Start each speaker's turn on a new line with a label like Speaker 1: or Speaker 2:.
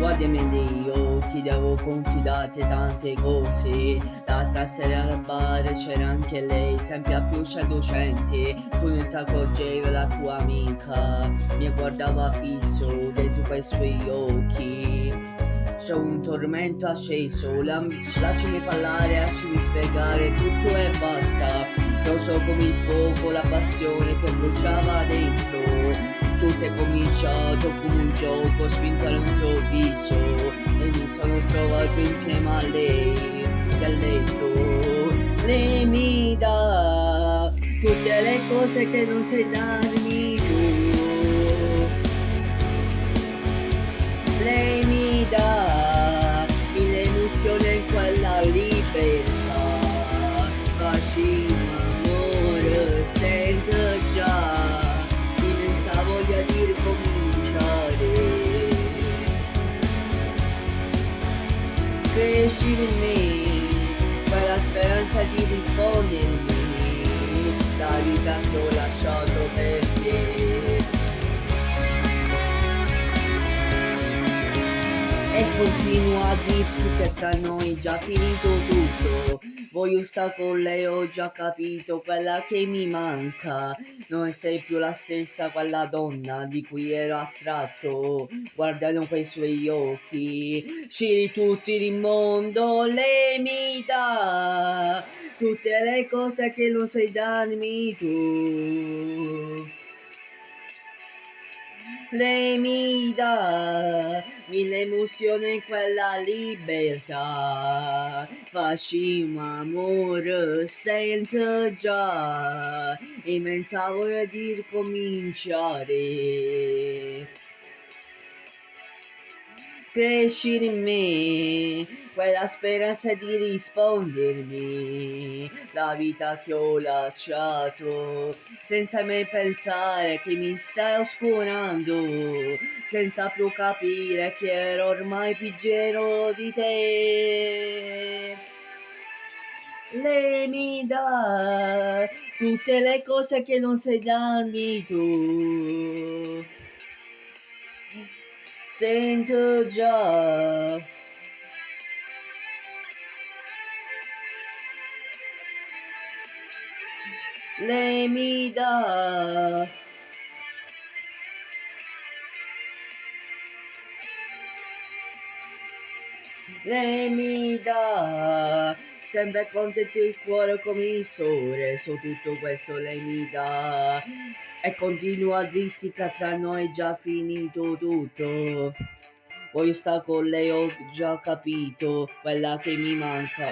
Speaker 1: Guardami negli occhi, ti avevo confidate tante cose. L'altra sera al bar c'era anche lei, sempre a più seducente. Tu non ti accorgevi, la tua amica mi guardava fisso dentro quei suoi occhi. C'è un tormento acceso, lasciami parlare, lasciami spiegare tutto e basta. Lo so come il fuoco, la passione che bruciava dentro. Tutto è cominciato come un gioco spinto all'improvviso e mi sono trovato insieme a lei dal letto. Lei mi dà tutte le cose che non sai darmi tu. Lei mi dà mille emozioni in quella libertà. Fascina amore, sento già immensa voglia di ricominciare. Cresci in me, quella speranza di rispondermi, la vita che ho lasciato per te. E continuo a dirti che tra noi è già finito tutto. Voglio stare con lei, ho già capito, quella che mi manca. Non sei più la stessa quella donna di cui ero attratto. Guardando quei suoi occhi, scegli tutti il mondo, lei mi dà tutte le cose che non sai darmi tu. Lei mi dà mille emozioni in quella libertà. Fascino amore, sento già immensa voglia di ricominciare. Cresci in me, quella speranza di rispondermi, la vita che ho lasciato, senza mai pensare che mi stai oscurando, senza più capire che ero ormai pieno di te. Lei mi dà tutte le cose che non sai darmi tu. Sento già lei mi dà lei mi dà sempre contento il cuore come il sole, su tutto questo lei mi dà e continua a dirti che tra noi è già finito tutto. Voglio stare con lei, ho già capito quella che mi manca.